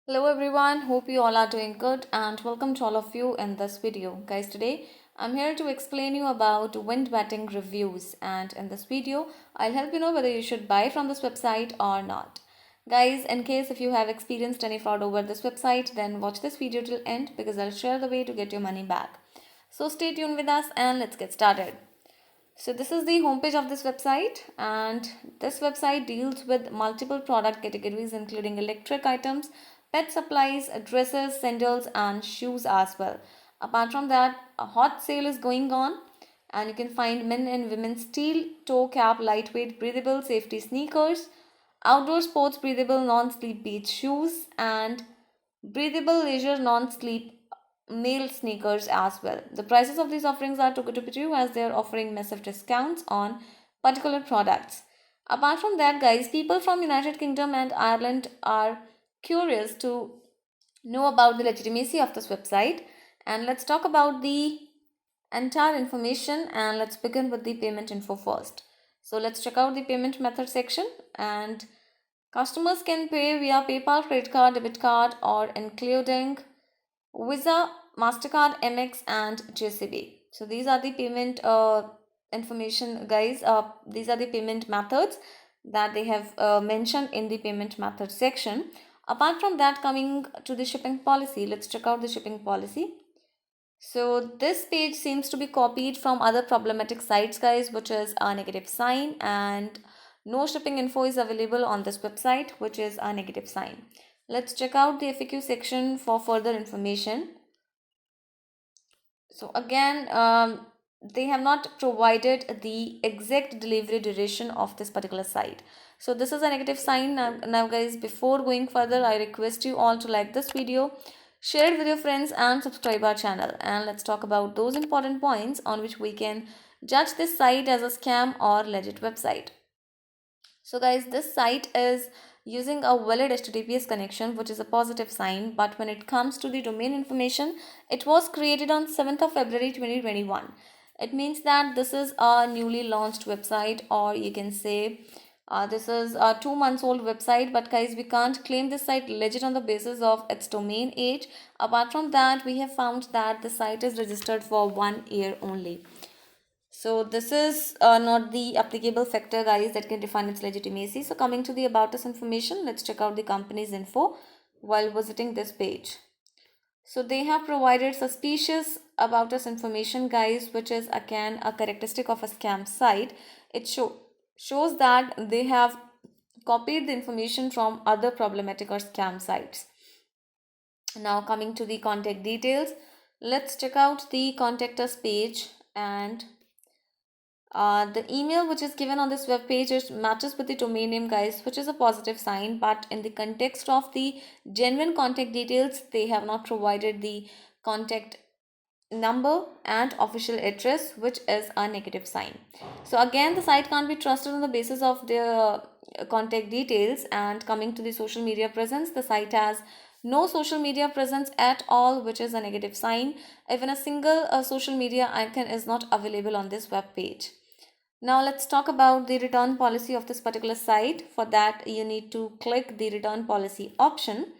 Hello everyone, hope you all are doing good and welcome to all of you in this video. Guys, today I'm here to explain you about wind betting reviews, and in this video I'll help you know whether you should buy from this website or not. Guys, in case if you have experienced any fraud over this website, then watch this video till end because I'll share the way to get your money back. So stay tuned with us and let's get started. So this is the homepage of this website, and this website deals with multiple product categories including electric items, pet supplies, dresses, sandals and shoes as well. Apart from that, a hot sale is going on and you can find men and women steel toe cap lightweight breathable safety sneakers, outdoor sports breathable non-sleep beach shoes and breathable leisure non-sleep male sneakers as well. The prices of these offerings are too good to be true as they are offering massive discounts on particular products. Apart from that, guys, people from United Kingdom and Ireland are curious to know about the legitimacy of this website, and let's talk about the entire information, and let's begin with the payment info first. So let's check out the payment method section, and customers can pay via PayPal, credit card, debit card, or including Visa, MasterCard, MX, and JCB. So these are the payment information, guys. These are the payment methods that they have mentioned in the payment method section. Apart from that, coming to the shipping policy, let's check out the shipping policy. So this page seems to be copied from other problematic sites, guys, which is a negative sign, and no shipping info is available on this website, which is a negative sign. Let's check out the FAQ section for further information. So again, they have not provided the exact delivery duration of this particular site. So this is a negative sign. Now guys, before going further, I request you all to like this video, share it with your friends and subscribe our channel. And let's talk about those important points on which we can judge this site as a scam or legit website. So guys, this site is using a valid HTTPS connection, which is a positive sign, but when it comes to the domain information, it was created on 7th of February 2021. It means that this is a newly launched website, or you can say this is a 2 months old website, but guys, we can't claim this site legit on the basis of its domain age. Apart from that, we have found that the site is registered for 1 year only. So this is not the applicable factor, guys, that can define its legitimacy. So coming to the about us information, let's check out the company's info while visiting this page. So they have provided suspicious about us information, guys, which is again a characteristic of a scam site. It shows that they have copied the information from other problematic or scam sites. Now coming to the contact details, let's check out the contact us page, and the email which is given on this web page matches with the domain name, guys, which is a positive sign, but in the context of the genuine contact details, they have not provided the contact number and official address, which is a negative sign. So again, the site can't be trusted on the basis of their contact details. And coming to the social media presence, the site has no social media presence at all, which is a negative sign. Even a single social media icon is not available on this web page. Now let's talk about the return policy of this particular site. For that, you need to click the return policy option.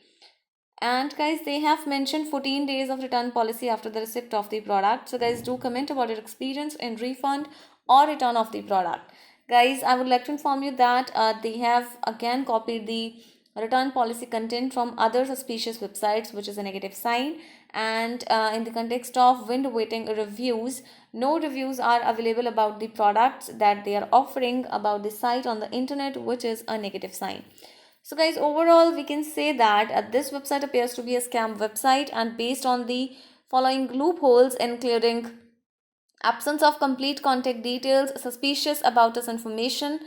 And guys, they have mentioned 14 days of return policy after the receipt of the product. So guys, do comment about your experience in refund or return of the product. Guys, I would like to inform you that they have again copied the return policy content from other suspicious websites, which is a negative sign. And in the context of wind waiting reviews, no reviews are available about the products that they are offering about the site on the internet, which is a negative sign. So guys, overall we can say that this website appears to be a scam website, and based on the following loopholes including absence of complete contact details, suspicious about us information,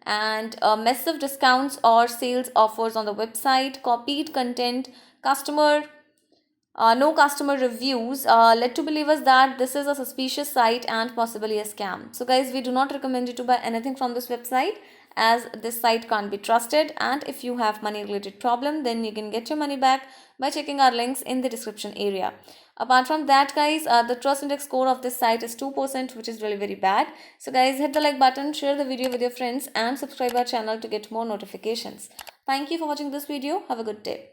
and massive discounts or sales offers on the website, copied content, no customer reviews, led to believe us that this is a suspicious site and possibly a scam. So guys, we do not recommend you to buy anything from this website as this site can't be trusted, and if you have money related problem, then you can get your money back by checking our links in the description area. Apart from that, guys, the trust index score of this site is 2%, which is really very bad. So guys, hit the like button, share the video with your friends and subscribe our channel to get more notifications. Thank you for watching this video. Have a good day.